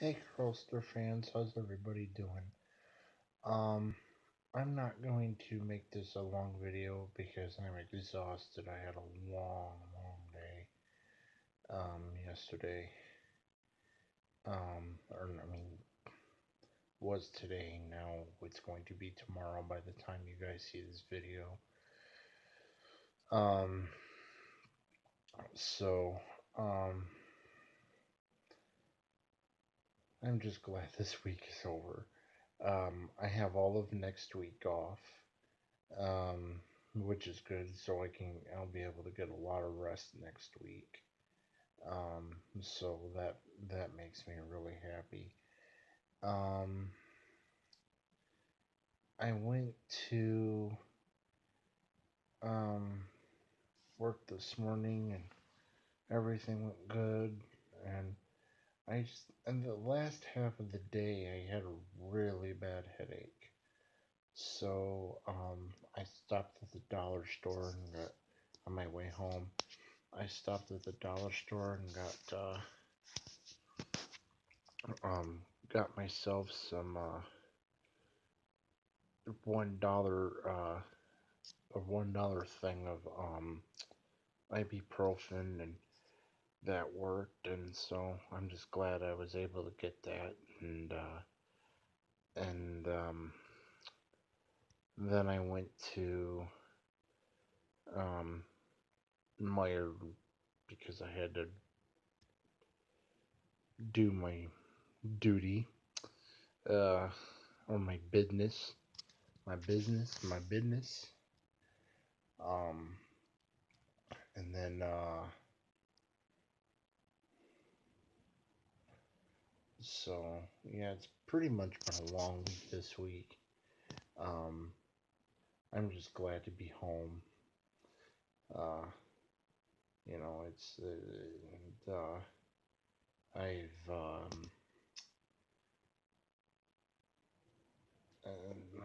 Hey Carlster fans, how's everybody doing? Um, I'm not going to make this a long video because I'm exhausted. I had a long day yesterday. Or I mean, was today. Now it's going to be tomorrow by the time you guys see this video. Um, so um, I'm just glad this week is over. I have all of next week off. um, which is good. So I'll be able to get a lot of rest next week. So that makes me really happy. Um, I went to um, work this morning and everything went good. And and the last half of the day I had a really bad headache. So I stopped at the dollar store and got on my way home. I stopped at the dollar store and um got myself some $1 a $1 thing of ibuprofen, and that worked. And so I'm just glad I was able to get that. And then I went to um Meyer because I had to do my duty, uh or my business. Um, and then so yeah, it's pretty much been a long week this week. Um, I'm just glad to be home. Uh, it's I've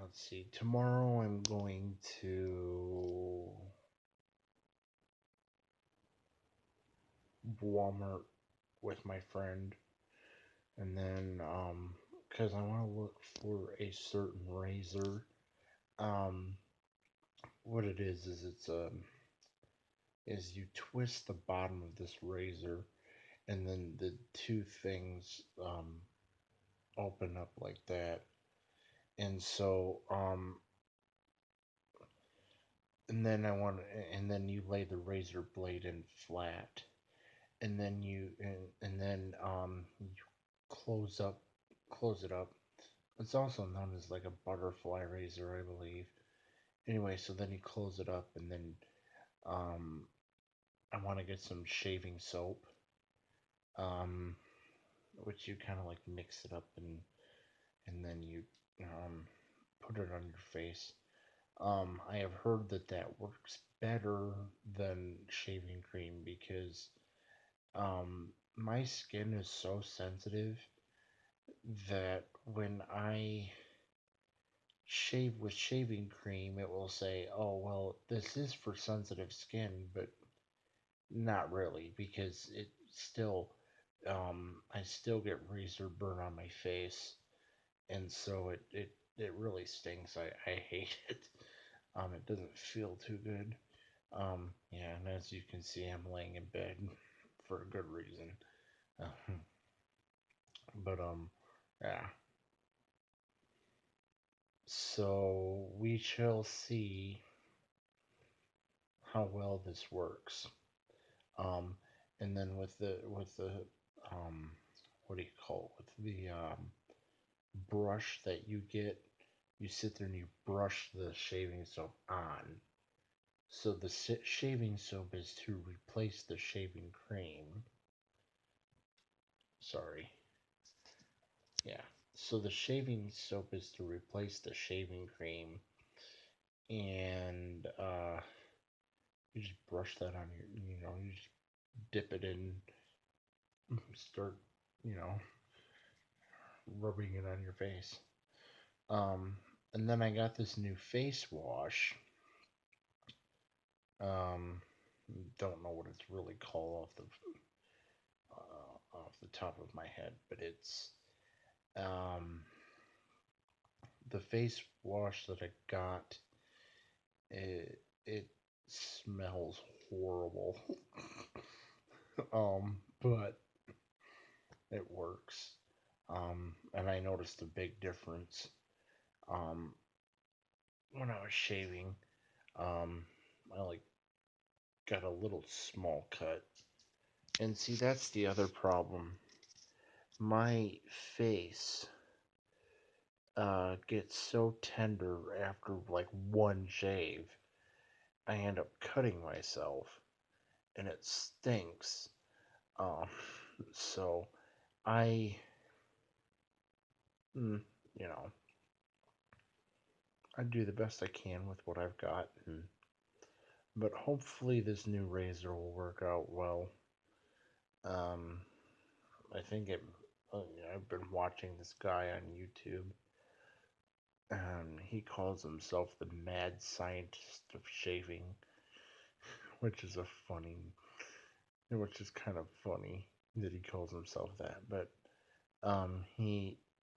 let's see. Tomorrow I'm going to Walmart with my friend, and then because I want to look for a certain razor. Um, what it is is you twist the bottom of this razor, and then the two things open up like that. And so and then and then you lay the razor blade in flat, and then you close up close it up. It's also known as like a butterfly razor, I believe. Anyway, so then you close it up, and then um I want to get some shaving soap, um which you kind of like mix it up, and then you um put it on your face. I have heard that that works better than shaving cream because my skin is so sensitive that when I shave with shaving cream, it will say, "Oh, well, this is for sensitive skin," but not really, because it still, I still get razor burn on my face, and so it really stings. I hate it. It doesn't feel too good. Yeah, and as you can see, I'm laying in bed for a good reason. Uh, but yeah. So we shall see how well this works. Um, and then with the um, what do you call it? With the brush that you get, you sit there and you brush the shaving soap on. So the shaving soap is to replace the shaving cream. Sorry. Yeah. So the shaving soap is to replace the shaving cream, and you just brush that on you just dip it in, start, you know, rubbing it on your face. Um, and then I got this new face wash. Um, don't know what it's really called off the top of my head, but Um, the face wash that I got, it smells horrible. But it works. And I noticed a big difference. Um, when I was shaving, I like got a little small cut. And see, that's the other problem. My face gets so tender after like one shave. I end up cutting myself, and it stinks. Um, so I, mm, you know, I do the best I can with what I've got, but hopefully this new razor will work out well. Um, I think it. I've been watching this guy on YouTube, and he calls himself the mad scientist of shaving, which is a funny, which is kind of funny that he calls himself that. But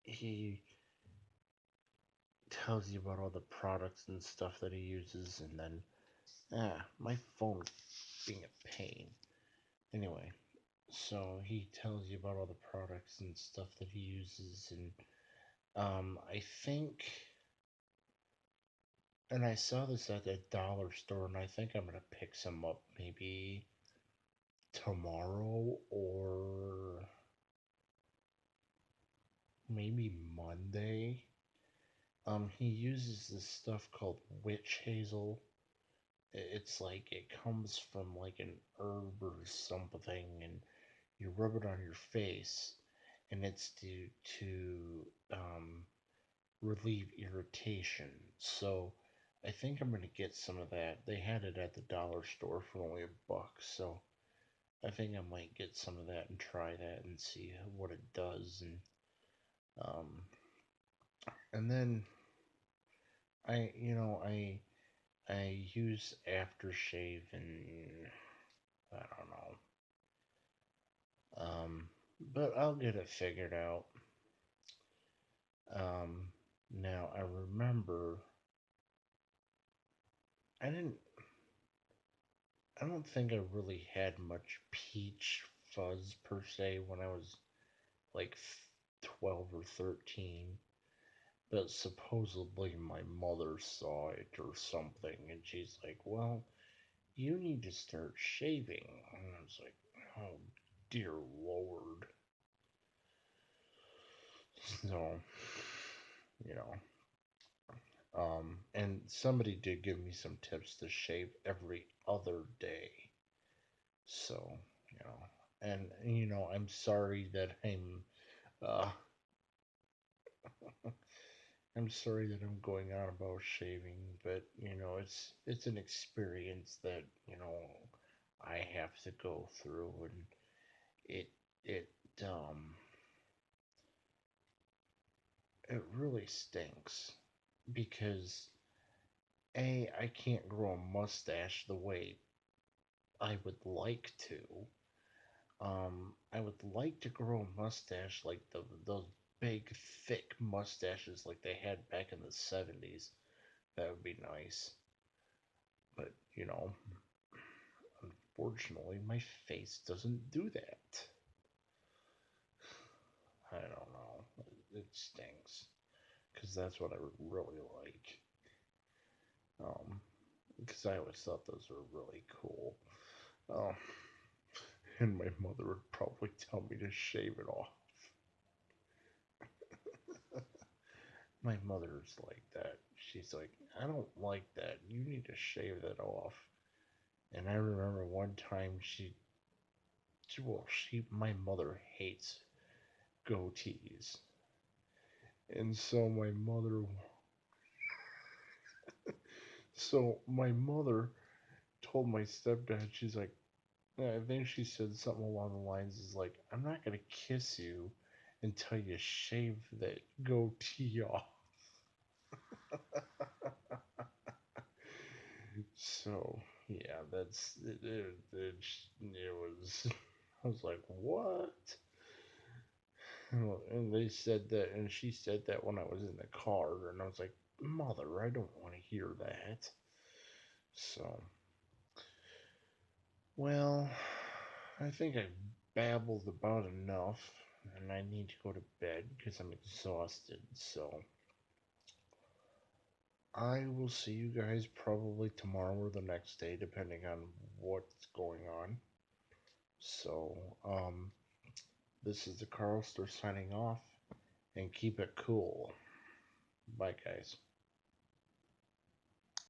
he tells you about all the products and stuff that he uses, and then my phone being a pain. Anyway, so he tells you about all the products and stuff that he uses, and I think, and I saw this at a dollar store, and I think I'm gonna pick some up maybe tomorrow or maybe Monday. He uses this stuff called witch hazel. It's like it comes from like an herb or something, and you rub it on your face, and it's to relieve irritation. So I think I'm gonna get some of that. They had it at the dollar store for only $1, so I think I might get some of that and try that and see what it does. Um, and then I use aftershave and I don't know. But I'll get it figured out. Um, now I remember I didn't. I don't think I really had much peach fuzz per se when I was like 12 or 13. But supposedly my mother saw it or something, and she's like, "Well, you need to start shaving." And I was like, "Oh, dear Lord." So, you know, and somebody did give me some tips to shave every other day. So, I'm sorry that uh, I'm sorry that I'm going on about shaving, but it's an experience that I have to go through, and it it um it really stinks because I can't grow a mustache the way I would like to. I would like to grow a mustache like those big thick mustaches like they had back in the 70s. That would be nice. But, unfortunately my face doesn't do that. I don't know. It stinks because that's what I would really like. Um, because I always thought those were really cool. Um, and my mother would probably tell me to shave it off. My mother's like that. She's like, I don't like that. You need to shave that off. And I remember one time my mother hates goatees. And so my mother told my stepdad, she's like, I think she said something along the lines is like, I'm not gonna kiss you until you shave that goatee off. So yeah, that's it was. I was like, what? And they said that, and she said that when I was in the car, and I was like, Mother, I don't want to hear that. So, well, I think I babbled about enough, and I need to go to bed because I'm exhausted. So, I will see you guys probably tomorrow or the next day, depending on what's going on. So, this is the Carlster signing off, and keep it cool. Bye, guys.